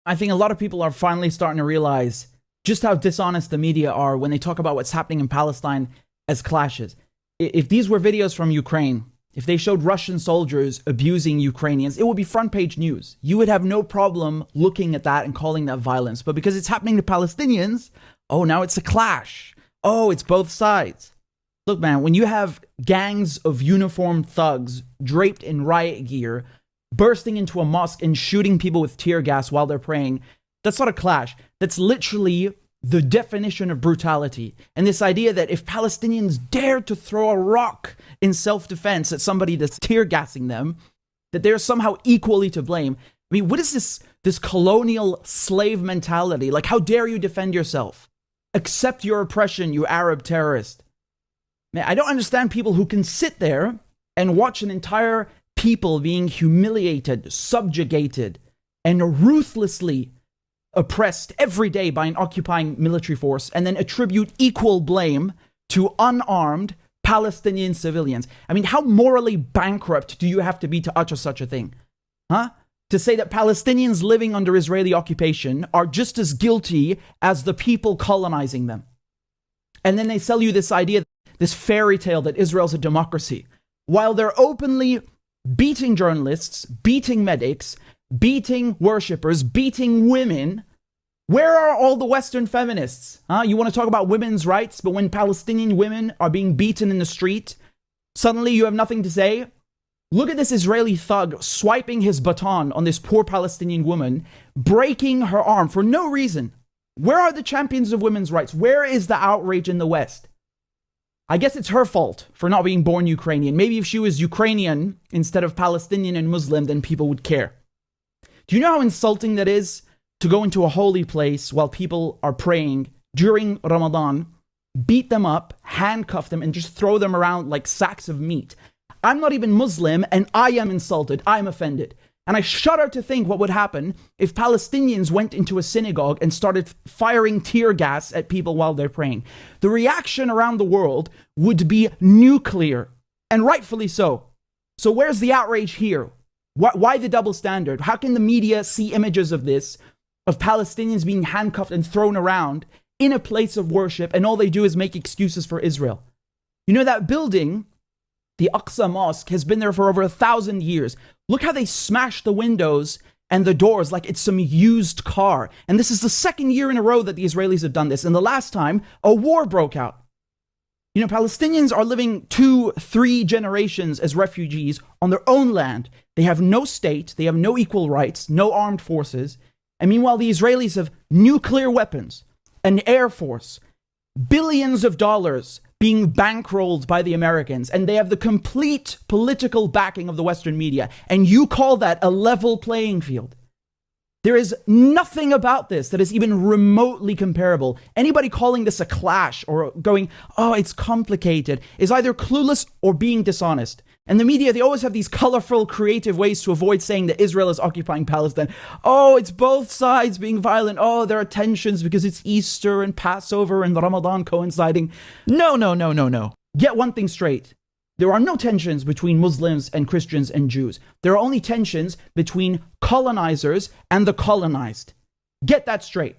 I think a lot of people are finally starting to realize just how dishonest the media are when they talk about what's happening in Palestine as clashes. If these were videos from Ukraine, if they showed Russian soldiers abusing Ukrainians, it would be front page news. You would have no problem looking at that and calling that violence. But because it's happening to Palestinians, oh, now it's a clash. Oh, it's both sides. Look, man, when you have gangs of uniformed thugs draped in riot gear bursting into a mosque and shooting people with tear gas while they're praying, that's not a clash. That's literally the definition of brutality. And this idea that if Palestinians dare to throw a rock in self-defense at somebody that's tear gassing them, that they're somehow equally to blame. I mean, what is this colonial slave mentality? Like, how dare you defend yourself? Accept your oppression, you Arab terrorist. Man, I don't understand people who can sit there and watch an entire people being humiliated, subjugated, and ruthlessly oppressed every day by an occupying military force, and then attribute equal blame to unarmed Palestinian civilians. I mean, how morally bankrupt do you have to be to utter such a thing? Huh? To say that Palestinians living under Israeli occupation are just as guilty as the people colonizing them. And then they sell you this idea, this fairy tale that Israel's a democracy, while they're openly beating journalists, beating medics, beating worshippers, beating women. Where are all the Western feminists? You want to talk about women's rights, but when Palestinian women are being beaten in the street, suddenly you have nothing to say? Look at this Israeli thug swiping his baton on this poor Palestinian woman, breaking her arm for no reason. Where are the champions of women's rights? Where is the outrage in the West? I guess it's her fault for not being born Ukrainian. Maybe if she was Ukrainian instead of Palestinian and Muslim, then people would care. Do you know how insulting that is to go into a holy place while people are praying during Ramadan, beat them up, handcuff them, and just throw them around like sacks of meat? I'm not even Muslim, and I am insulted. I'm offended. And I shudder to think what would happen if Palestinians went into a synagogue and started firing tear gas at people while they're praying. The reaction around the world would be nuclear, and rightfully so. So where's the outrage here? Why the double standard? How can the media see images of this, of Palestinians being handcuffed and thrown around in a place of worship, and all they do is make excuses for Israel? You know, that building, the Aqsa Mosque, has been there for over 1,000 years. Look how they smashed the windows and the doors like it's some used car. And this is the second year in a row that the Israelis have done this. And the last time, a war broke out. You know, Palestinians are living 2-3 generations as refugees on their own land. They have no state, they have no equal rights, no armed forces. And meanwhile, the Israelis have nuclear weapons, an air force, billions of dollars being bankrolled by the Americans, and they have the complete political backing of the Western media. And you call that a level playing field? There is nothing about this that is even remotely comparable. Anybody calling this a clash or going, oh, it's complicated, is either clueless or being dishonest. And the media, they always have these colorful, creative ways to avoid saying that Israel is occupying Palestine. Oh, it's both sides being violent. Oh, there are tensions because it's Easter and Passover and Ramadan coinciding. No. Get one thing straight. There are no tensions between Muslims and Christians and Jews. There are only tensions between colonizers and the colonized. Get that straight.